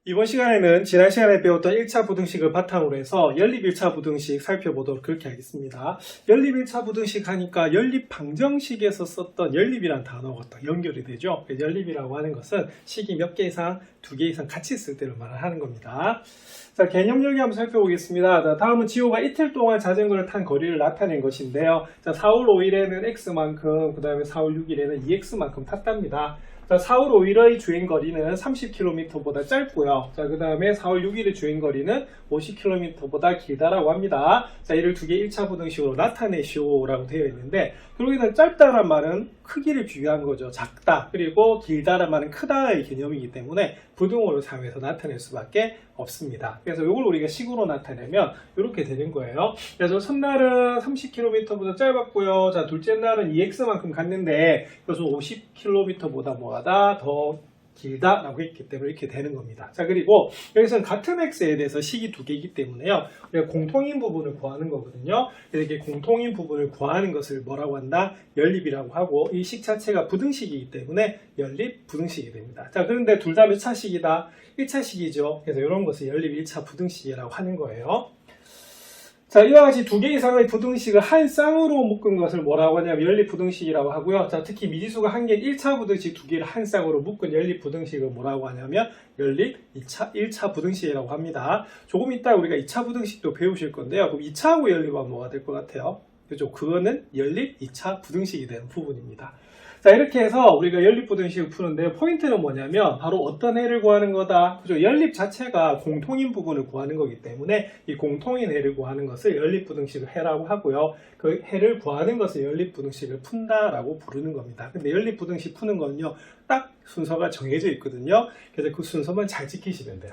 이번 시간에는 지난 시간에 배웠던 1차 부등식을 바탕으로 해서 연립 1차 부등식 살펴보도록 그렇게 하겠습니다. 연립 1차 부등식 하니까 연립 방정식에서 썼던 연립이란 단어가 딱 연결이 되죠. 연립이라고 하는 것은 식이 몇 개 이상, 2개 이상 같이 쓸 때를 말하는 겁니다. 자, 개념 열기 한번 살펴보겠습니다. 자, 다음은 지호가 이틀 동안 자전거를 탄 거리를 나타낸 것인데요. 자, 4월 5일에는 x만큼, 그 다음에 4월 6일에는 2x만큼 탔답니다. 자, 4월 5일의 주행거리는 30km보다 짧고요. 자, 그 다음에 4월 6일의 주행거리는 50km보다 길다라고 합니다. 자, 이를 두 개 1차 부등식으로 나타내시오라고 되어 있는데, 결국에는 짧다란 말은 크기를 비교한 거죠. 작다. 그리고 길다란 말은 크다의 개념이기 때문에 부등호를 사용해서 나타낼 수밖에 없습니다. 그래서 이걸 우리가 식으로 나타내면 이렇게 되는 거예요. 그래서 첫날은 30km보다 짧았고요. 자, 둘째 날은 2x만큼 갔는데 그래서 50km보다 뭐하다 더 길다라고 했기 때문에 이렇게 되는 겁니다. 자, 그리고 여기서는 같은 x에 대해서 식이 두 개이기 때문에요. 우리가 공통인 부분을 구하는 거거든요. 이렇게 공통인 부분을 구하는 것을 뭐라고 한다? 연립이라고 하고, 이 식 자체가 부등식이기 때문에 연립 부등식이 됩니다. 자, 그런데 둘 다 몇 차식이다? 1차식이죠. 그래서 이런 것을 연립 1차 부등식이라고 하는 거예요. 자, 이와 같이 두 개 이상의 부등식을 한 쌍으로 묶은 것을 뭐라고 하냐면 연립 부등식이라고 하고요. 자, 특히 미지수가 한 개 1차 부등식 두 개를 한 쌍으로 묶은 연립 부등식을 뭐라고 하냐면 연립 1차 부등식이라고 합니다. 조금 이따 우리가 2차 부등식도 배우실 건데요. 그럼 2차하고 연립하면 뭐가 될 것 같아요? 그죠? 그거는 연립 2차 부등식이 되는 부분입니다. 자, 이렇게 해서 우리가 연립부등식을 푸는데 포인트는 뭐냐면 바로 어떤 해를 구하는 거다. 그죠? 연립 자체가 공통인 부분을 구하는 거기 때문에 이 공통인 해를 구하는 것을 연립부등식을 해라고 하고요. 그 해를 구하는 것을 연립부등식을 푼다라고 부르는 겁니다. 근데 연립부등식 푸는 거는요, 딱 순서가 정해져 있거든요. 그래서 그 순서만 잘 지키시면 돼요.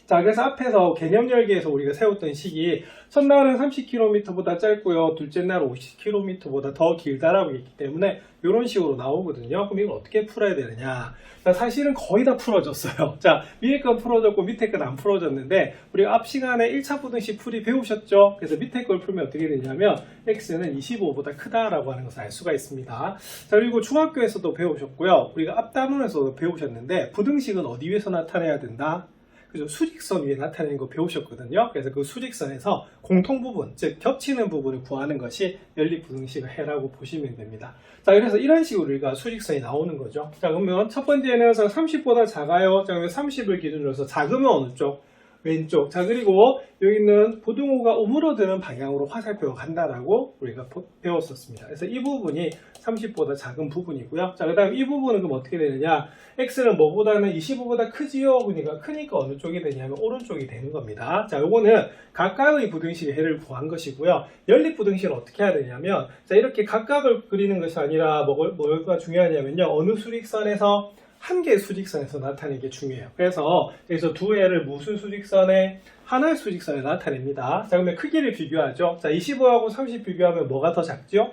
자, 그래서 앞에서 개념 열기에서 우리가 세웠던 식이 첫날은 30km보다 짧고요. 둘째 날은 50km보다 더 길다라고 했기 때문에 이런 식으로 나오거든요. 그럼 이걸 어떻게 풀어야 되느냐? 자, 사실은 거의 다 풀어졌어요. 자, 위에 건 풀어졌고 밑에 건 안 풀어졌는데 우리가 앞 시간에 1차 부등식 풀이 배우셨죠? 그래서 밑에 걸 풀면 어떻게 되냐면 x는 25보다 크다라고 하는 것을 알 수가 있습니다. 자, 그리고 중학교에서도 배우셨고요. 우리가 앞 단원에서도 배우셨는데 부등식은 어디 위에서 나타내야 된다? 그죠? 수직선 위에 나타내는 거 배우셨거든요. 그래서 그 수직선에서 공통 부분, 즉 겹치는 부분을 구하는 것이 연립부등식을 해라고 보시면 됩니다. 자, 그래서 이런 식으로 우리가 수직선이 나오는 거죠. 자, 그러면 첫 번째는 30보다 작아요. 자, 그러면 30을 기준으로 해서 작으면 어느 쪽? 왼쪽. 자, 그리고 여기는 부등호가 오므러드는 방향으로 화살표가 간다라고 우리가 배웠었습니다. 그래서 이 부분이 30보다 작은 부분이고요. 자, 그 다음 이 부분은 그럼 어떻게 되느냐? x는 뭐보다는 25보다 크지요? 크니까 어느 쪽이 되냐면 오른쪽이 되는 겁니다. 자, 요거는 각각의 부등식의 해를 구한 것이고요. 연립 부등식을 어떻게 해야 되냐면, 자, 이렇게 각각을 그리는 것이 아니라 뭐가 중요하냐면요. 어느 수직선에서 한 개의 수직선에서 나타내는 게 중요해요. 그래서 여기서 두 해를 무슨 수직선에? 하나의 수직선에 나타냅니다. 자, 그러면 크기를 비교하죠. 자, 25하고 30 비교하면 뭐가 더 작죠?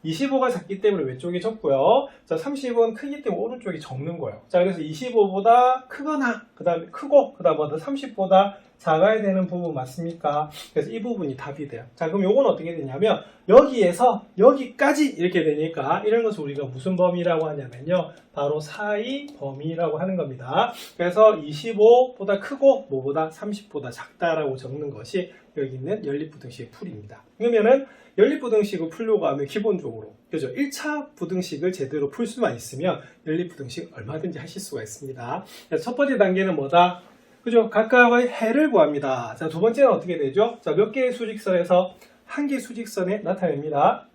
25가 작기 때문에 왼쪽이 적고요. 자, 30은 크기 때문에 오른쪽이 적는 거예요. 자, 그래서 25보다 크거나, 그 다음에 크고, 그 다음에 30보다 작아야 되는 부분 맞습니까? 그래서 이 부분이 답이 돼요. 자, 그럼 요건 어떻게 되냐면, 여기에서 여기까지 이렇게 되니까, 이런 것을 우리가 무슨 범위라고 하냐면요. 바로 사이 범위라고 하는 겁니다. 그래서 25보다 크고, 뭐보다 30보다 작다라고 적는 것이 여기 있는 연립부등식의 풀이입니다. 그러면은, 연립부등식을 풀려고 하면 기본적으로, 그죠? 1차 부등식을 제대로 풀 수만 있으면 연립부등식 얼마든지 하실 수가 있습니다. 그래서 첫 번째 단계는 뭐다? 그죠? 각각의 해를 구합니다. 자, 두 번째는 어떻게 되죠? 자, 몇 개의 수직선에서 한 개의 수직선에 나타냅니다.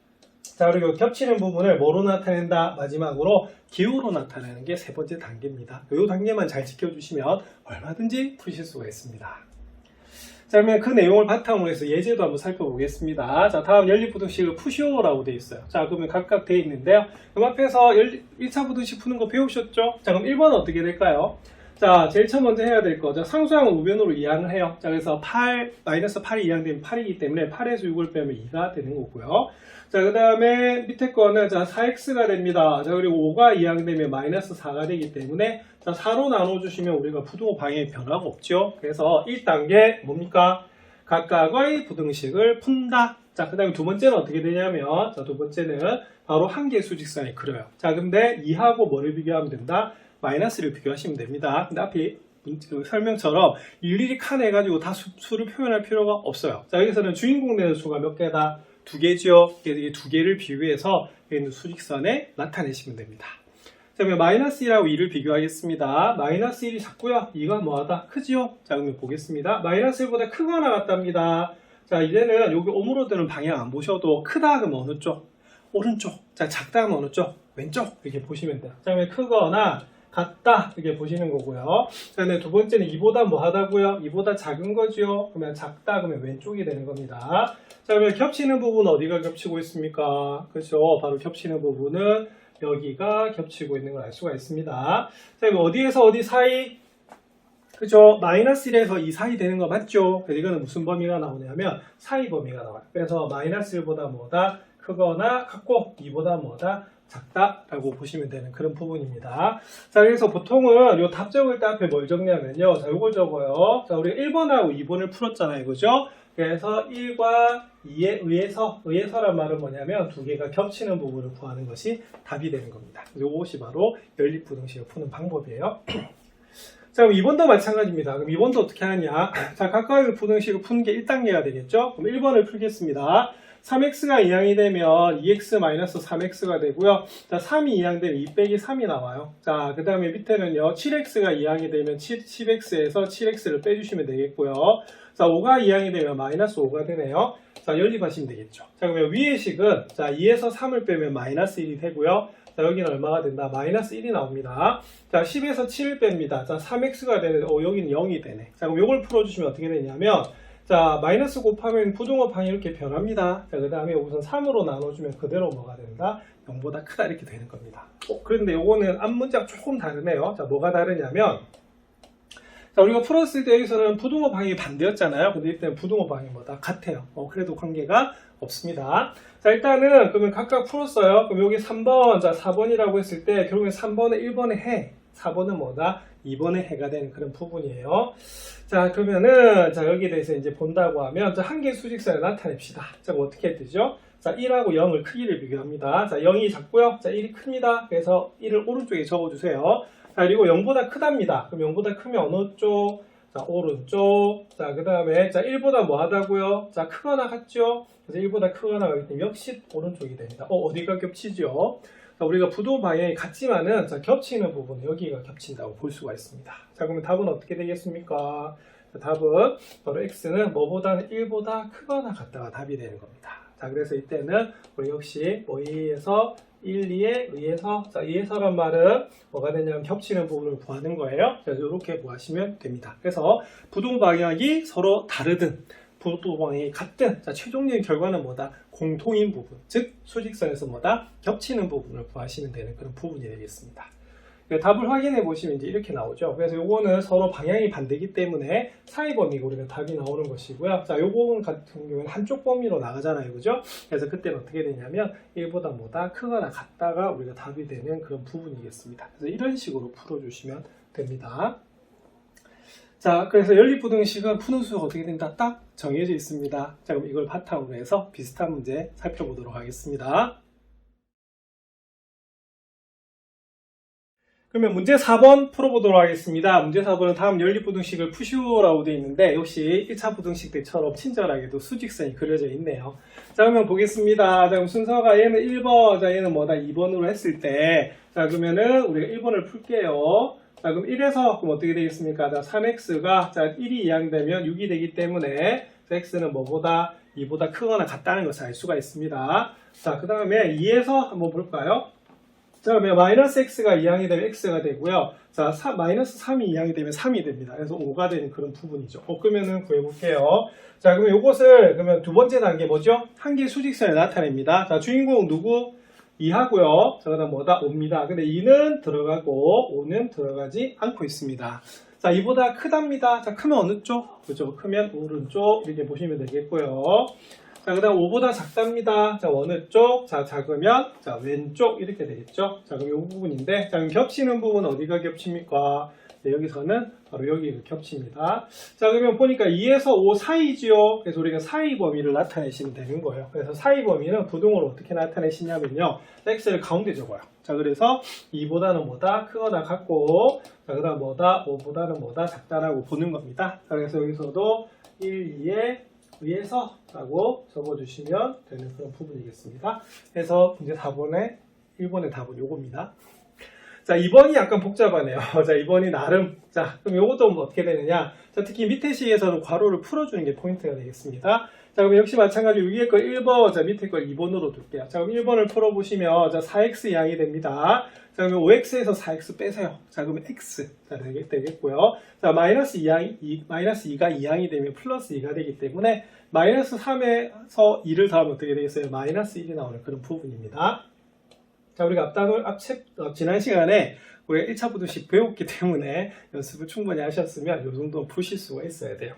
자, 그리고 겹치는 부분을 뭐로 나타낸다? 마지막으로 기호로 나타내는 게 세 번째 단계입니다. 이 단계만 잘 지켜주시면 얼마든지 푸실 수가 있습니다. 자, 그러면 그 내용을 바탕으로 해서 예제도 한번 살펴보겠습니다. 자, 다음 연립부등식을 푸시오라고 되어 있어요. 자, 그러면 각각 되어 있는데요. 그럼 앞에서 1차 부등식 푸는 거 배우셨죠? 자, 그럼 1번은 어떻게 될까요? 자, 제일 처음 먼저 해야 될 거. 자, 상수항은 우변으로 이항을 해요. 자, 그래서 마이너스 8이 이항되면 8이기 때문에 8에서 6을 빼면 2가 되는 거고요. 자, 그 다음에 밑에 거는 자, 4x가 됩니다. 자, 그리고 5가 이항되면 마이너스 4가 되기 때문에 자, 4로 나눠주시면 우리가 부등호 방향에 변화가 없죠. 그래서 1단계 뭡니까? 각각의 부등식을 푼다. 자, 그 다음에 두 번째는 어떻게 되냐면, 자, 두 번째는 바로 한 개의 수직선에 그려요. 자, 근데 2하고 뭐를 비교하면 된다? 마이너스를 비교하시면 됩니다. 근데 앞에 설명처럼 일일이 칸해가지고 다 수를 표현할 필요가 없어요. 자, 여기서는 주인공 내는 수가 몇 개다? 2개죠. 이 2개를 비교해서 여기 있는 수직선에 나타내시면 됩니다. 자, 그러면 마이너스 1하고 2를 비교하겠습니다. 마이너스 1이 작고요. 2가 뭐하다? 크지요? 자, 그러면 보겠습니다. 마이너스 1보다 크거나 같답니다. 자, 이제는 여기 오므로드는 방향 안 보셔도 크다 그러면 어느 쪽? 오른쪽. 자, 작다 하면 어느 쪽? 왼쪽. 이렇게 보시면 돼요. 자, 그러면 크거나 같다 이렇게 보시는 거고요. 자, 근데 두 번째는 2보다 뭐 하다고요? 2보다 작은 거죠. 그러면 작다 그러면 왼쪽이 되는 겁니다. 자, 그러면 겹치는 부분은 어디가 겹치고 있습니까? 그렇죠. 바로 겹치는 부분은 여기가 겹치고 있는 걸 알 수가 있습니다. 자, 그럼 어디에서 어디 사이? 그죠? 마이너스 1에서 2 사이 되는 거 맞죠? 그래서 이거는 무슨 범위가 나오냐면 사이 범위가 나와요. 그래서 마이너스 1보다 뭐다? 크거나 같고 2보다 뭐다? 작다라고 보시면 되는 그런 부분입니다. 자, 그래서 보통은 요 답 적을 때 앞에 뭘 적냐면요. 자, 요걸 적어요. 자, 우리가 1번하고 2번을 풀었잖아요. 그죠? 그래서 1과 2에 의해서란 말은 뭐냐면 두 개가 겹치는 부분을 구하는 것이 답이 되는 겁니다. 요것이 바로 연립부등식을 푸는 방법이에요. 자, 그럼 2번도 마찬가지입니다. 그럼 2번도 어떻게 하냐? 자, 각각의 부등식을 푸는 게 1단계가 되겠죠? 그럼 1번을 풀겠습니다. 3x가 이항이 되면 2x-3x가 되고요. 자, 3이 이항되면 2 빼기 3이 나와요. 자, 그 다음에 밑에는요. 7x가 이항이 되면 10x에서 7x를 빼주시면 되겠고요. 자, 5가 이항이 되면 마이너스 5가 되네요. 자, 연립하시면 되겠죠. 자, 그러면 위의 식은 자, 2에서 3을 빼면 마이너스 1이 되고요. 자, 여기는 얼마가 된다? 마이너스 1이 나옵니다. 자, 10에서 7을 뺍니다. 자, 3x가 되는데, 여기는 0이 되네. 자, 그럼 이걸 풀어주시면 어떻게 되냐면, 자, 마이너스 곱하면 부등호방이 이렇게 변합니다. 자, 그 다음에 우선 3으로 나눠주면 그대로 뭐가 된다? 0보다 크다 이렇게 되는 겁니다. 그런데 요거는 앞 문제가 조금 다르네요. 자, 뭐가 다르냐면, 자, 우리가 풀었을 때 여기서는 부등호방이 반대였잖아요. 근데 이때는 부등호방이 뭐다? 같아요. 그래도 관계가 없습니다. 자, 일단은 그러면 각각 풀었어요. 그럼 여기 3번, 자, 4번이라고 했을 때 결국엔 3번에 1번에 해, 4번은 뭐다? 2번에 해가 되는 그런 부분이에요. 자, 그러면은 자, 여기에 대해서 이제 본다고 하면 자, 한 개의 수직선을 나타냅시다. 자, 그럼 어떻게 되죠? 자, 1하고 0을 크기를 비교합니다. 자, 0이 작고요. 자, 1이 큽니다. 그래서 1을 오른쪽에 적어주세요. 자, 그리고 0보다 크답니다. 그럼 0보다 크면 어느 쪽? 자, 오른쪽. 자, 그 다음에 자, 1보다 뭐 하다고요? 자, 크거나 같죠? 그래서 1보다 크거나 하기 때문에 역시 오른쪽이 됩니다. 어디가 겹치죠? 자, 우리가 부도 방향이 같지만은 자, 겹치는 부분 여기가 겹친다고 볼 수가 있습니다. 자, 그러면 답은 어떻게 되겠습니까? 자, 답은 바로 x는 뭐보다는 1보다 크거나 같다가 답이 되는 겁니다. 자, 그래서 이때는 우리 역시 뭐 2에서 1, 2에 의해서, 자, 의해서란 말은 뭐가 되냐면 겹치는 부분을 구하는 거예요. 그래서 이렇게 구하시면 됩니다. 그래서 부동 방향이 서로 다르든 부동 방향이 같든, 자, 최종적인 결과는 뭐다? 공통인 부분, 즉 수직선에서 뭐다? 겹치는 부분을 구하시면 되는 그런 부분이 되겠습니다. 답을 확인해 보시면 이제 이렇게 나오죠. 그래서 요거는 서로 방향이 반대이기 때문에 사이 범위가 우리가 답이 나오는 것이고요. 자, 요거 같은 경우는 한쪽 범위로 나가잖아요. 그죠? 그래서 그때는 어떻게 되냐면 1보다 뭐다 크거나 같다가 우리가 답이 되는 그런 부분이겠습니다. 그래서 이런 식으로 풀어주시면 됩니다. 자, 그래서 연립부등식은 푸는 수가 어떻게 된다? 딱 정해져 있습니다. 자, 그럼 이걸 바탕으로 해서 비슷한 문제 살펴보도록 하겠습니다. 그러면 문제 4번 풀어보도록 하겠습니다. 문제 4번은 다음 연립부등식을 푸시오라고 되어 있는데 역시 1차 부등식 때처럼 친절하게도 수직선이 그려져 있네요. 자, 그러면 보겠습니다. 자, 그럼 순서가 얘는 1번, 자, 얘는 뭐다? 2번으로 했을 때, 자, 그러면은 우리가 1번을 풀게요. 자, 그럼 1에서 그럼 어떻게 되겠습니까? 자, 3x가 자, 1이 이항되면 6이 되기 때문에 x는 뭐보다 2보다 크거나 같다는 것을 알 수가 있습니다. 자, 그 다음에 2에서 한번 볼까요? 자, 그러면 마이너스 x가 이항이 되면 x가 되고요. 자, 마이너스 3이 이항이 되면 3이 됩니다. 그래서 5가 되는 그런 부분이죠. 그러면은 구해볼게요. 자, 그러면 이것을 그러면 두 번째 단계 뭐죠? 한 개의 수직선을 나타냅니다. 자, 주인공 누구? 2하고요. 자, 그 다음 뭐다? 5입니다. 근데 2는 들어가고 5는 들어가지 않고 있습니다. 자, 2보다 크답니다. 자, 크면 어느 쪽? 그죠? 크면 오른쪽 이렇게 보시면 되겠고요. 자, 그 다음 5보다 작답니다. 자, 어느 쪽? 자, 작으면 자, 왼쪽 이렇게 되겠죠. 자, 그럼 이 부분인데 자, 그럼 겹치는 부분은 어디가 겹칩니까? 여기서는 바로 여기가 겹칩니다. 자, 그러면 보니까 2에서 5 사이지요. 그래서 우리가 사이 범위를 나타내시면 되는 거예요. 그래서 사이 범위는 부등호를 어떻게 나타내시냐면요. x를 가운데 적어요. 자, 그래서 2보다는 뭐다? 크거나 같고, 자, 그 다음 뭐다? 5보다는 뭐다? 작다라고 보는 겁니다. 자, 그래서 여기서도 1, 2에 의해서 라고 적어주시면 되는 그런 부분이겠습니다. 그래서 문제 4번에 1번의 답은 요겁니다. 자, 2번이 약간 복잡하네요. 자, 2번이 나름. 자, 그럼 요것도 어떻게 되느냐. 자, 특히 밑에 식에서는 괄호를 풀어주는 게 포인트가 되겠습니다. 자, 그럼 역시 마찬가지로 위에 거 1번, 자, 밑에 걸 2번으로 둘게요. 자, 그럼 1번을 풀어보시면, 자, 4x 이항이 됩니다. 자, 그러면 5x에서 4x 빼세요. 자, 그러면 x. 자, 되겠고요. 자, 마이너스 2가 2항이 되면 플러스 2가 되기 때문에, 마이너스 3에서 2를 더하면 어떻게 되겠어요? 마이너스 1이 나오는 그런 부분입니다. 자, 우리가 지난 시간에 우리가 1차 부등식 배웠기 때문에 연습을 충분히 하셨으면 이 정도 푸실 수가 있어야 돼요.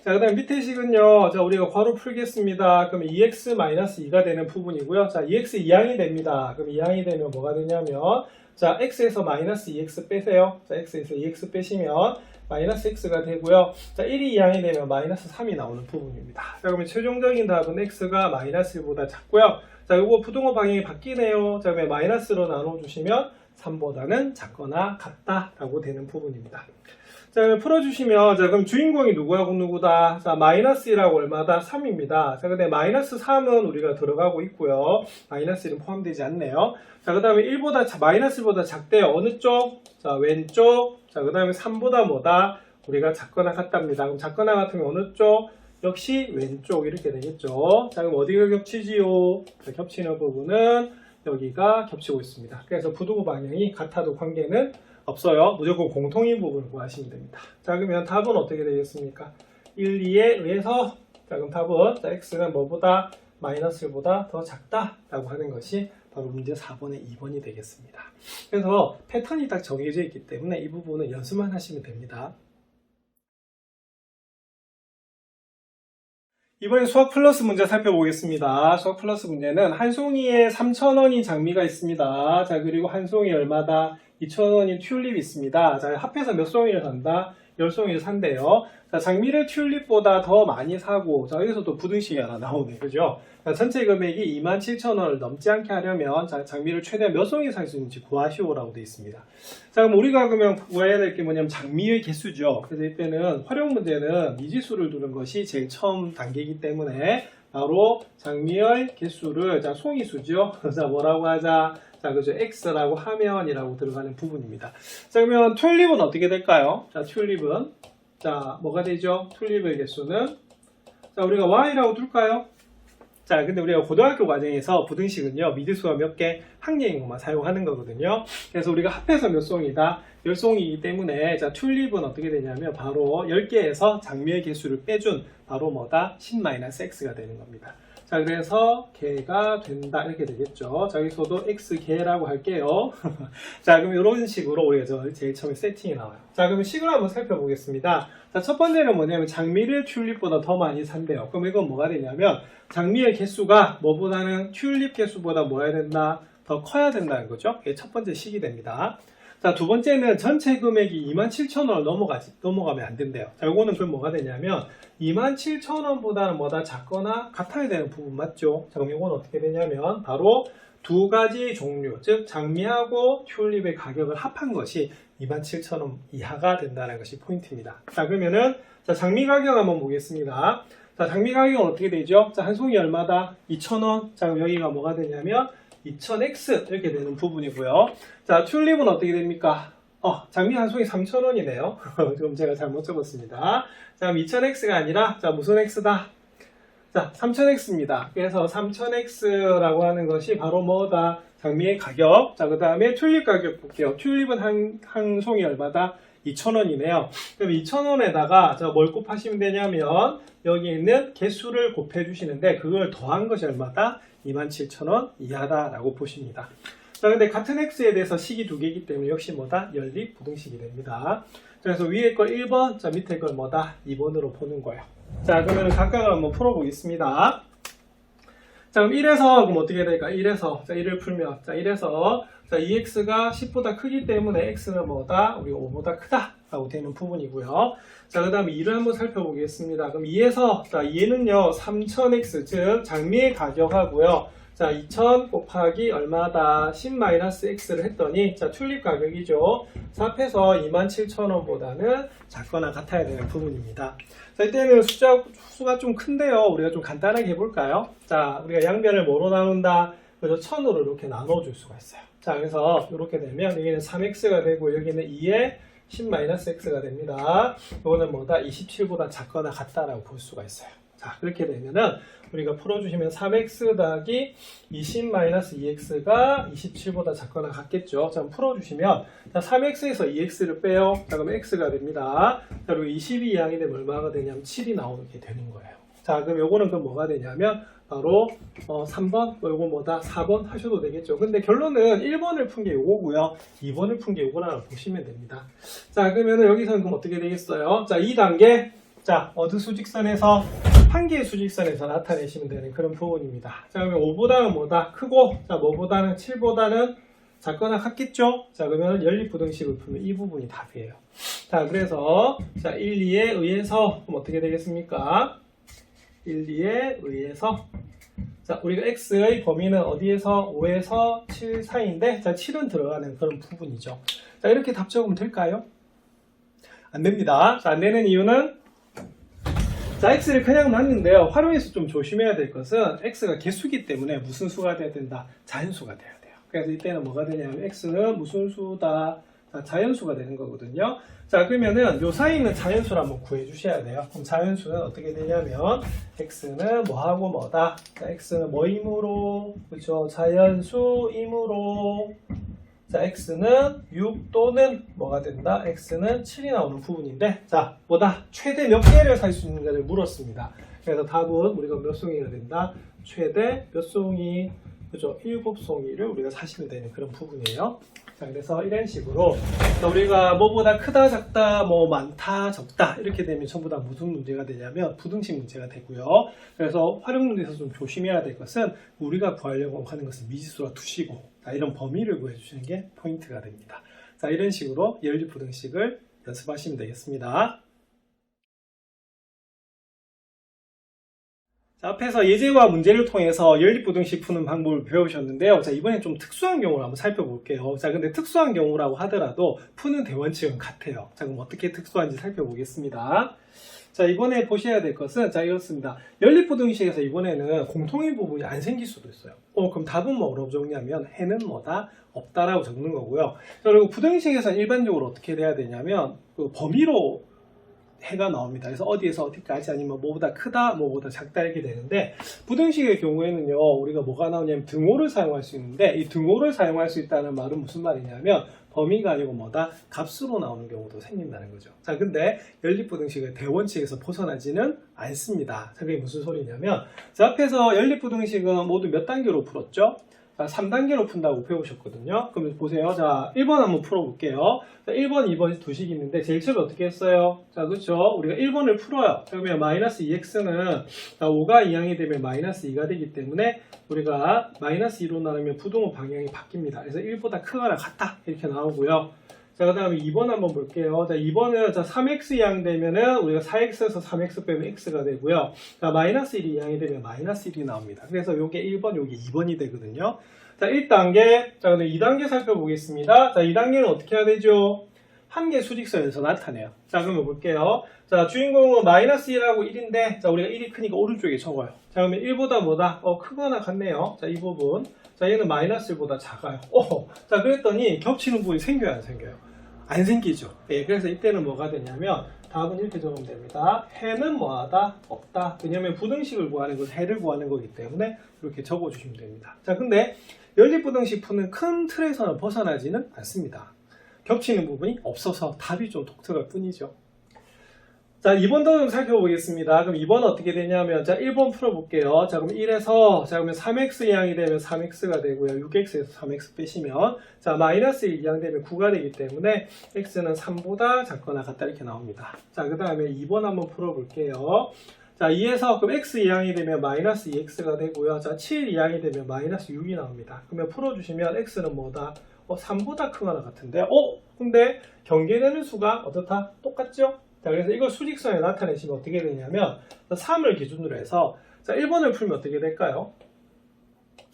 자, 그 다음 밑에 식은요. 자, 우리가 괄호 풀겠습니다. 그러면 2x-2가 되는 부분이고요. 자, 2x 2항이 됩니다. 그럼 2항이 되면 뭐가 되냐면, 자, x에서 마이너스 2x 빼세요. 자, x에서 2x 빼시면 마이너스 x가 되고요. 자, 1이 2항이 되면 마이너스 3이 나오는 부분입니다. 자, 그러면 최종적인 답은 x가 마이너스 1보다 작고요. 자, 요거 부등호 방향이 바뀌네요. 자, 그러면 마이너스로 나눠주시면 3보다는 작거나 같다라고 되는 부분입니다. 자, 풀어주시면, 자, 그럼 주인공이 누구하고 누구다? 자, 마이너스 1하고 얼마다? 3입니다. 자, 근데 마이너스 3은 우리가 들어가고 있고요. 마이너스 1은 포함되지 않네요. 자, 그 다음에 마이너스 1보다 작대요. 어느 쪽? 자, 왼쪽. 자, 그 다음에 3보다 뭐다? 우리가 작거나 같답니다. 그럼 작거나 같으면 어느 쪽? 역시 왼쪽 이렇게 되겠죠. 자, 그럼 어디가 겹치지요? 자, 겹치는 부분은 여기가 겹치고 있습니다. 그래서 부등호 방향이 같아도 관계는 없어요. 무조건 공통인 부분을 구하시면 됩니다. 자, 그러면 답은 어떻게 되겠습니까? 1, 2에 의해서, 자, 그럼 답은, 자, x는 뭐보다? 마이너스 1보다 더 작다라고 하는 것이 바로 문제 4번의 2번이 되겠습니다. 그래서 패턴이 딱 정해져 있기 때문에 이 부분은 연습만 하시면 됩니다. 이번엔 수학 플러스 문제 살펴보겠습니다. 수학 플러스 문제는 한 송이에 3,000원인 장미가 있습니다. 자, 그리고 한 송이 얼마다? 2,000원인 튤립이 있습니다. 자, 합해서 몇 송이를 산다? 10송이를 산대요. 자, 장미를 튤립보다 더 많이 사고, 자, 여기서 또 부등식이 하나 나오네. 그죠? 자, 전체 금액이 27,000원을 넘지 않게 하려면, 자, 장미를 최대한 몇 송이 살 수 있는지 구하시오라고 되어 있습니다. 자, 그럼 우리가 그러면 구해야 될 게 뭐냐면 장미의 개수죠. 그래서 이때는 활용 문제는 미지수를 두는 것이 제일 처음 단계이기 때문에, 바로 장미의 개수를, 자, 송이수죠. 자, 뭐라고 하자? 자, 그죠? x라고 하면이라고 들어가는 부분입니다. 자, 그러면 튤립은 어떻게 될까요? 자, 튤립은, 자, 뭐가 되죠? 튤립의 개수는, 자, 우리가 y라고 둘까요? 자, 근데 우리가 고등학교 과정에서 부등식은요, 미지수가 몇 개, 한 개인 것만 사용하는 거거든요. 그래서 우리가 합해서 몇 송이다? 10송이기 때문에, 자, 튤립은 어떻게 되냐면, 바로 10개에서 장미의 개수를 빼준, 바로 뭐다? 10-x가 되는 겁니다. 자, 그래서 개가 된다 이렇게 되겠죠. 자, 여기서도 x개라고 할게요. 자, 그럼 이런 식으로 우리가 제일 처음에 세팅이 나와요. 자, 그럼 식을 한번 살펴보겠습니다. 자, 첫 번째는 뭐냐면 장미를 튤립보다 더 많이 산대요. 그럼 이건 뭐가 되냐면 장미의 개수가 뭐보다는 튤립 개수보다 뭐 해야 된다? 더 커야 된다는 거죠. 이게 첫 번째 식이 됩니다. 자, 두 번째는 전체 금액이 27,000원을 넘어가면 안 된대요. 자, 요거는 그럼 뭐가 되냐면 27,000원보다는 뭐다? 작거나 같아야 되는 부분 맞죠? 자, 그럼 이건 어떻게 되냐면 바로 두 가지 종류, 즉 장미하고 튤립의 가격을 합한 것이 27,000원 이하가 된다는 것이 포인트입니다. 자, 그러면은 자, 장미 가격 한번 보겠습니다. 자, 장미 가격은 어떻게 되죠? 자, 한 송이 얼마다? 2,000원. 자, 그럼 여기가 뭐가 되냐면 2000x 이렇게 되는 부분이고요. 자, 튤립은 어떻게 됩니까? 장미 한 송이 3,000원이네요. 지금 제가 잘못 적었습니다. 자, 그럼 2000x가 아니라, 자, 무슨 x다? 자, 3000x입니다. 그래서 3000x라고 하는 것이 바로 뭐다? 장미의 가격. 자, 그 다음에 튤립 가격 볼게요. 튤립은 한 송이 얼마다? 2,000원이네요. 그럼 2,000원에다가 뭘 곱하시면 되냐면 여기 있는 개수를 곱해 주시는데 그걸 더한 것이 얼마다? 27,000원 이하다라고 보십니다. 자, 근데 같은 x에 대해서 식이 두 개이기 때문에 역시 뭐다? 연립 부등식이 됩니다. 그래서 위에 걸 1번, 자, 밑에 걸 뭐다? 2번으로 보는 거예요. 자, 그러면 각각을 한번 풀어보겠습니다. 자, 그럼 1에서 그럼 어떻게 될까? 1에서 자, 1을 풀면 자, 1에서 자, 2x가 10보다 크기 때문에 x는 뭐다? 우리 5보다 크다 라고 되는 부분이고요. 자, 그 다음에 2를 한번 살펴보겠습니다. 그럼 2에서 자, 2는요 3000x 즉 장미의 가격하고요. 자, 2000 곱하기 얼마다? 10-x를 했더니 자, 튤립 가격이죠. 자, 합해서 27,000원보다는 작거나 같아야 되는 부분입니다. 자, 이때는 수가 좀 큰데요. 우리가 좀 간단하게 해볼까요? 자, 우리가 양변을 뭐로 나눈다? 그래서 1000으로 이렇게 나눠줄 수가 있어요. 자, 그래서 이렇게 되면 여기는 3x가 되고 여기는 2에 10-x가 됩니다. 이거는 뭐다? 27보다 작거나 같다라고 볼 수가 있어요. 자, 그렇게 되면은 우리가 풀어주시면 3x 더하기 20-2x가 27보다 작거나 같겠죠. 자, 풀어주시면 자, 3x에서 2x를 빼요. 자, 그럼 x가 됩니다. 자, 그리고 22 이항이 되면 얼마가 되냐면 7이 나오게 되는 거예요. 자, 그럼 요거는 그럼 뭐가 되냐면 바로 3번, 요거 뭐다? 4번 하셔도 되겠죠. 근데 결론은 1번을 푼 게 요거고요. 2번을 푼 게 요거라고 보시면 됩니다. 자, 그러면은 여기서는 그럼 어떻게 되겠어요? 자, 2단계. 자, 어느 수직선에서 한 개의 수직선에서 나타내시면 되는 그런 부분입니다. 자, 그러면 5보다는 뭐다? 크고, 자, 뭐보다는 7보다는 작거나 같겠죠? 자, 그러면 연립부등식을 풀면 이 부분이 답이에요. 자, 그래서 자, 1, 2에 의해서 그럼 어떻게 되겠습니까? 1, 2에 의해서 자, 우리가 x의 범위는 어디에서 5에서 7 사이인데 자, 7은 들어가는 그런 부분이죠. 자, 이렇게 답 적으면 될까요? 안 됩니다. 자, 안 되는 이유는 자, x를 그냥 놨는데요. 활용해서 좀 조심해야 될 것은 x가 개수기 때문에 무슨 수가 돼야 된다? 자연수가 돼야 돼요. 그래서 이때는 뭐가 되냐면 x는 무슨 수다? 자, 자연수가 되는 거거든요. 자, 그러면은 요 사이에 있는 자연수를 한번 구해 주셔야 돼요. 그럼 자연수는 어떻게 되냐면 x는 뭐하고 뭐다? 자, x는 뭐이므로? 그렇죠? 자연수이므로 자, x는 6 또는 뭐가 된다? x는 7이 나오는 부분인데 자, 뭐다? 최대 몇 개를 살 수 있는가를 물었습니다. 그래서 답은 우리가 몇 송이가 된다? 최대 몇 송이? 그죠? 7송이를 우리가 사시면 되는 그런 부분이에요. 자, 그래서 이런 식으로 우리가 뭐보다 크다, 작다, 뭐 많다, 적다 이렇게 되면 전부 다 무슨 문제가 되냐면 부등식 문제가 되고요. 그래서 활용 문제에서 좀 조심해야 될 것은 우리가 구하려고 하는 것은 미지수라 두시고 자, 이런 범위를 구해주시는 게 포인트가 됩니다. 자, 이런 식으로 연립부등식을 연습하시면 되겠습니다. 자, 앞에서 예제와 문제를 통해서 연립부등식 푸는 방법을 배우셨는데요. 자, 이번엔 좀 특수한 경우를 한번 살펴볼게요. 자, 근데 특수한 경우라고 하더라도 푸는 대원칙은 같아요. 자, 그럼 어떻게 특수한지 살펴보겠습니다. 자, 이번에 보셔야 될 것은 자, 이렇습니다. 연립부등식에서 이번에는 공통의 부분이 안 생길 수도 있어요. 그럼 답은 뭐라고 적냐면 해는 뭐다? 없다라고 적는 거고요. 자, 그리고 부등식에서는 일반적으로 어떻게 돼야 되냐면 그 범위로 해가 나옵니다. 그래서 어디에서 어디까지 아니면 뭐보다 크다, 뭐보다 작다 이렇게 되는데 부등식의 경우에는요, 우리가 뭐가 나오냐면 등호를 사용할 수 있는데 이 등호를 사용할 수 있다는 말은 무슨 말이냐면 범위가 아니고 뭐다? 값으로 나오는 경우도 생긴다는 거죠. 자, 근데 연립부등식의 대원칙에서 벗어나지는 않습니다. 자, 그게 무슨 소리냐면 자, 앞에서 연립부등식은 모두 몇 단계로 풀었죠? 자, 3단계로 푼다고 배우셨거든요. 그럼 보세요. 자, 1번 한번 풀어볼게요. 자, 1번, 2번 두 식이 있는데 제일 처음에 어떻게 했어요? 자, 그렇죠. 우리가 1번을 풀어요. 자, 그러면 마이너스 2x는 5가 이항이 되면 마이너스 2가 되기 때문에 우리가 마이너스 2로 나누면 부등호 방향이 바뀝니다. 그래서 1보다 크거나 같다 이렇게 나오고요. 자, 그 다음에 2번 한번 볼게요. 자, 2번은 자, 3x 이항 되면은 우리가 4x에서 3x 빼면 x가 되고요. 자, 마이너스 1이 이항이 되면 마이너스 1이 나옵니다. 그래서 요게 1번, 요게 2번이 되거든요. 자, 1단계. 자, 근데 2단계 살펴보겠습니다. 자, 2단계는 어떻게 해야 되죠? 한 개 수직선에서 나타내요. 자, 그러면 볼게요. 자, 주인공은 마이너스 1하고 1인데, 자, 우리가 1이 크니까 오른쪽에 적어요. 자, 그러면 1보다 뭐다? 크거나 같네요. 자, 이 부분. 자, 얘는 마이너스 1보다 작아요. 자, 그랬더니 겹치는 부분이 생겨요, 안 생겨요? 안 생기죠. 예, 그래서 이때는 뭐가 되냐면, 답은 이렇게 적으면 됩니다. 해는 뭐하다? 없다. 왜냐면 부등식을 구하는 건 해를 구하는 거기 때문에 이렇게 적어주시면 됩니다. 자, 근데 연립부등식 푸는 큰 틀에서는 벗어나지는 않습니다. 겹치는 부분이 없어서 답이 좀 독특할 뿐이죠. 자, 2번도 좀 살펴보겠습니다. 그럼 2번은 어떻게 되냐면, 자, 1번 풀어볼게요. 자, 그럼 1에서, 자, 그러면 3x 이항이 되면 3x가 되고요. 6x에서 3x 빼시면, 자, 마이너스 1 이항 되면 9가 되기 때문에, x는 3보다 작거나 같다 이렇게 나옵니다. 자, 그 다음에 2번 한번 풀어볼게요. 자, 2에서 그럼 x 이항이 되면 마이너스 2x가 되고요. 자, 7 이항이 되면 마이너스 6이 나옵니다. 그러면 풀어주시면 x는 뭐다? 3보다 크거나 같은데, 근데 경계되는 수가 어떻다? 똑같죠? 자, 그래서 이걸 수직선에 나타내시면 어떻게 되냐면, 3을 기준으로 해서, 자, 1번을 풀면 어떻게 될까요?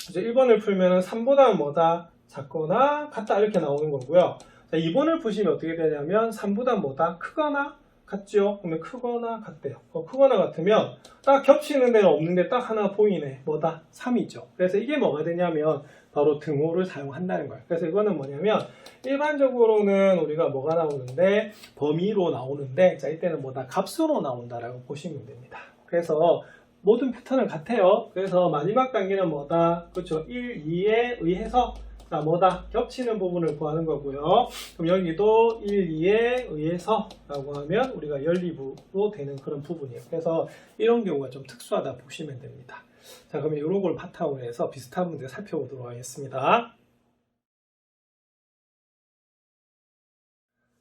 이제 1번을 풀면은 3보다는 뭐다? 작거나 같다 이렇게 나오는 거고요. 자, 2번을 푸시면 어떻게 되냐면 3보다 뭐다? 크거나 같죠? 그러면 크거나 같대요. 크거나 같으면 딱 겹치는 데는 없는데 딱 하나 보이네. 뭐다? 3이죠. 그래서 이게 뭐가 되냐면 바로 등호를 사용한다는 거예요. 그래서 이거는 뭐냐면 일반적으로는 우리가 뭐가 나오는데 범위로 나오는데 자, 이때는 뭐다? 값으로 나온다라고 보시면 됩니다. 그래서 모든 패턴은 같아요. 그래서 마지막 단계는 뭐다? 그렇죠. 1, 2에 의해서 자, 뭐다? 겹치는 부분을 구하는 거고요. 그럼 여기도 1, 2에 의해서 라고 하면 우리가 연립으로 되는 그런 부분이에요. 그래서 이런 경우가 좀 특수하다 보시면 됩니다. 자, 그러면 이런 걸 바탕으로 해서 비슷한 문제 살펴보도록 하겠습니다.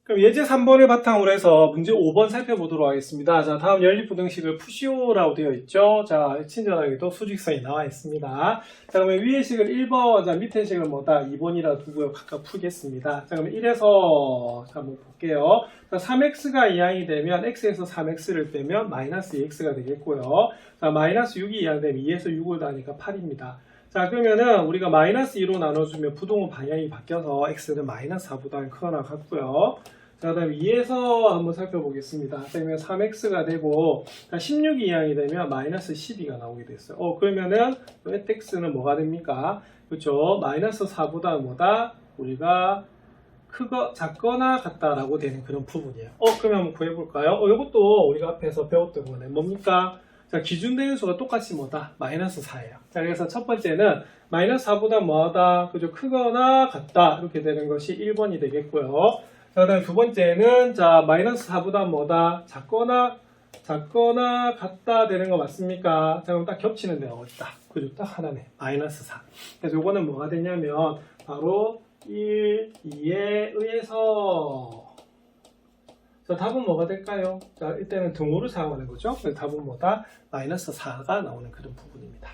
그럼 예제 3번을 바탕으로 해서 문제 5번 살펴보도록 하겠습니다. 자, 다음 연립부등식을 푸시오라고 되어 있죠. 자, 친절하게도 수직선이 나와 있습니다. 자, 그러면 위의 식을 1번, 자, 밑의 식을 뭐다? 2번이라 두고요. 각각 풀겠습니다. 자, 그러면 1에서, 자, 한번 볼게요. 자, 3x가 이항이 되면 x에서 3x를 빼면 마이너스 2x가 되겠고요. 자, 마이너스 6이 이항되면 2에서 6을 더하니까 8입니다. 자, 그러면은 우리가 마이너스 2로 나눠주면 부동호 방향이 바뀌어서 x는 마이너스 4보다 크거나 같고요. 자, 그 다음에 2에서 한번 살펴보겠습니다. 그러면 3x가 되고 16이 이항이 되면 마이너스 12가 나오게 됐어요. 그러면은 fx는 뭐가 됩니까? 그렇죠. 마이너스 4보다 뭐다? 우리가 작거나 같다라고 되는 그런 부분이에요. 그러면 한번 구해볼까요? 이것도 우리가 앞에서 배웠던 거네. 뭡니까? 자, 기준되는 수가 똑같이 뭐다? 마이너스 4예요. 자, 그래서 첫 번째는 마이너스 4보다 뭐하다? 그죠? 크거나 같다. 이렇게 되는 것이 1번이 되겠고요. 자, 그 다음에 두 번째는, 자, 마이너스 4보다 뭐다? 작거나 같다 되는 거 맞습니까? 자, 그럼 딱 겹치는 데가 어디다? 그죠? 딱 하나네. 마이너스 4. 그래서 요거는 뭐가 되냐면, 바로 1, 2에 의해서. 자, 답은 뭐가 될까요? 자, 이때는 등호를 사용하는 거죠. 그래서 답은 뭐다? 마이너스 4가 나오는 그런 부분입니다.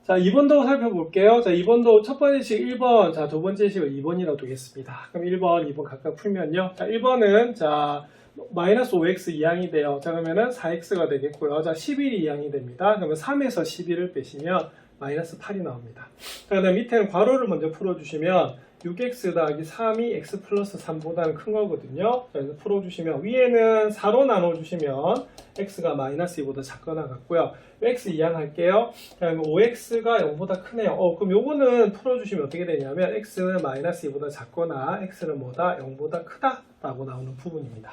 자, 2번도 살펴볼게요. 자, 2번도 첫 번째 식 1번, 자, 두 번째 식을 2번이라고 두겠습니다. 그럼 1번, 2번 각각 풀면요. 자, 1번은, 자, 마이너스 5x 이항이 돼요. 자, 그러면은 4x가 되겠고요. 자, 11이 이항이 됩니다. 그러면 3에서 11을 빼시면 마이너스 8이 나옵니다. 자, 그 다음 밑에는 괄호를 먼저 풀어주시면 6x 더하기 3이 x 플러스 3보다는 큰 거거든요. 그래서 풀어주시면 위에는 4로 나눠주시면 x가 마이너스 2보다 작거나 같고요. x 이항할게요. 그러면 5x가 0보다 크네요. 그럼 요거는 풀어주시면 어떻게 되냐면 x는 마이너스 2보다 작거나 x는 뭐다? 0보다 크다 라고 나오는 부분입니다.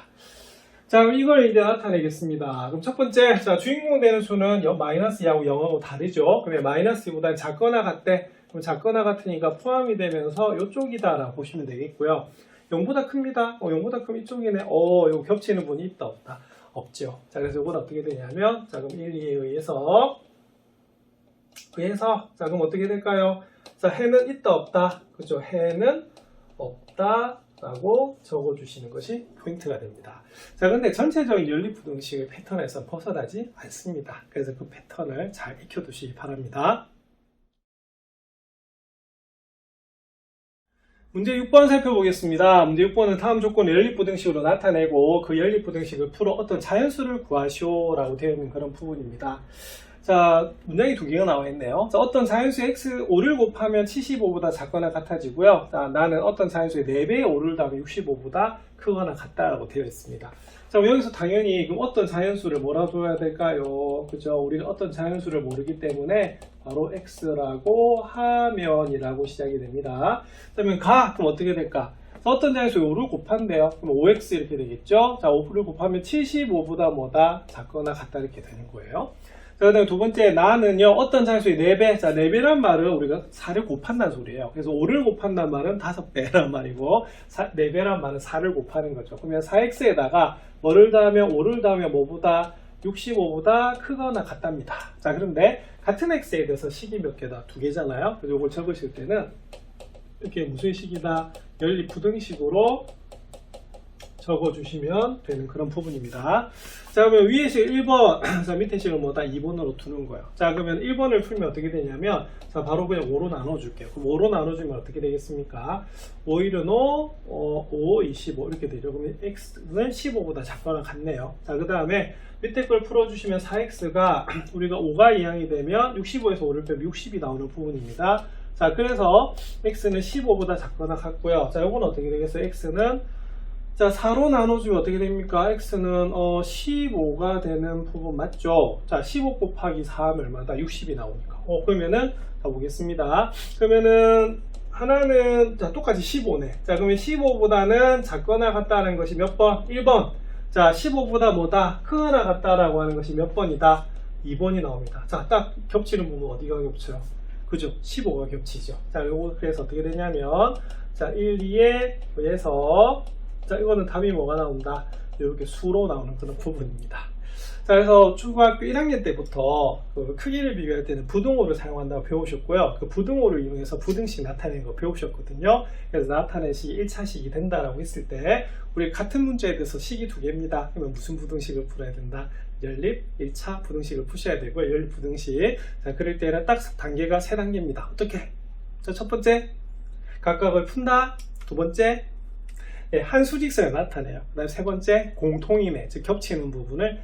자, 그럼 이걸 이제 나타내겠습니다. 그럼 첫 번째, 자, 주인공 되는 수는 마이너스 2하고 0하고 다르죠. 그러면 마이너스 2보다 작거나 같대. 그럼 작거나 같으니까 포함이 되면서 이쪽이다라고 보시면 되겠고요. 0보다 큽니다. 0보다 크면 이쪽이네. 이거 겹치는 분이 있다, 없다? 없죠. 자, 그래서 이건 어떻게 되냐면, 자, 그럼 1, 2에 의해서, 자, 그럼 어떻게 될까요? 자, 해는 있다, 없다? 그죠? 해는 없다. 라고 적어주시는 것이 포인트가 됩니다. 자, 근데 전체적인 연립부등식의 패턴에서 벗어나지 않습니다. 그래서 그 패턴을 잘 익혀두시기 바랍니다. 문제 6번 살펴보겠습니다. 문제 6번은 다음 조건을 연립부등식으로 나타내고 그 연립부등식을 풀어 어떤 자연수를 구하시오라고 되어 있는 그런 부분입니다. 자, 문장이 두 개가 나와 있네요. 자, 어떤 자연수 x 5를 곱하면 75보다 작거나 같아지고요. 자, 나는 어떤 자연수의 4배의 5를 더하면 65보다 크거나 같다라고 되어 있습니다. 자, 여기서 당연히 그럼 어떤 자연수를 뭐라 줘야 될까요? 그죠? 우리가 어떤 자연수를 모르기 때문에 바로 x라고 하면이라고 시작이 됩니다. 그러면 그럼 어떻게 될까? 자, 어떤 자연수의 5를 곱한대요. 그럼 5x 이렇게 되겠죠? 자, 5를 곱하면 75보다 뭐다? 작거나 같다 이렇게 되는 거예요. 자, 그 다음에 두 번째, 나는요, 어떤 자연수의 4배. 자, 4배란 말은 우리가 4를 곱한다는 소리예요. 그래서 5를 곱한다는 말은 5배란 말이고, 4배란 말은 4를 곱하는 거죠. 그러면 4x에다가 뭐를 더하면 5를 더하면 뭐보다 65보다 크거나 같답니다. 자, 그런데 같은 x에 대해서 식이 몇 개다? 2개잖아요. 그래서 이걸 적으실 때는 이렇게 무슨 식이다? 연립부등식으로 적어주시면 되는 그런 부분입니다. 자, 그러면 위에 식 1번, 자, 밑에 식을 뭐다 2번으로 두는 거예요. 자, 그러면 1번을 풀면 어떻게 되냐면, 자, 바로 그냥 5로 나눠줄게요. 그럼 5로 나눠주면 어떻게 되겠습니까? 5 1은 5, 5, 25 이렇게 되죠. 그러면 x는 15보다 작거나 같네요. 자, 그 다음에 밑에 걸 풀어주시면 4x가 우리가 5가 이항이 되면 65에서 5를 빼면 60이 나오는 부분입니다. 자, 그래서 x는 15보다 작거나 같고요. 자, 요건 어떻게 되겠어요? x는 자, 4로 나눠주면 어떻게 됩니까? x는 15가 되는 부분 맞죠? 자, 15 곱하기 4 하면 얼마다? 60이 나오니까. 그러면은 다 보겠습니다. 그러면은 하나는 자, 똑같이 15네. 자, 그러면 15보다는 작거나 같다는 것이 몇 번? 1번. 자, 15보다 뭐다? 크거나 같다라고 하는 것이 몇 번이다? 2번이 나옵니다. 자, 딱 겹치는 부분 어디가 겹쳐요? 그죠? 15가 겹치죠. 자, 요거 그래서 어떻게 되냐면 자, 1, 2에 의해서 자, 이거는 답이 뭐가 나온다? 이렇게 수로 나오는 그런 부분입니다. 자, 그래서 중고등학교 1학년 때부터 그 크기를 비교할 때는 부등호를 사용한다고 배우셨고요. 그 부등호를 이용해서 부등식 나타내는 거 배우셨거든요. 그래서 나타낸 식이 1차식이 된다라고 했을 때 우리 같은 문제에 대해서 식이 두 개입니다. 그러면 무슨 부등식을 풀어야 된다? 연립 1차 부등식을 푸셔야 되고요. 연립 부등식. 자, 그럴 때는 딱 단계가 3단계입니다. 어떻게? 자, 첫 번째 각각을 푼다. 두 번째 한 수직선을 나타내요. 그 다음에 세 번째 공통이네, 즉 겹치는 부분을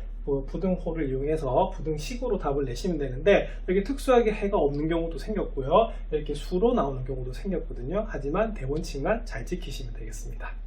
부등호를 이용해서 부등식으로 답을 내시면 되는데 이렇게 특수하게 해가 없는 경우도 생겼고요. 이렇게 수로 나오는 경우도 생겼거든요. 하지만 대원칙만 잘 지키시면 되겠습니다.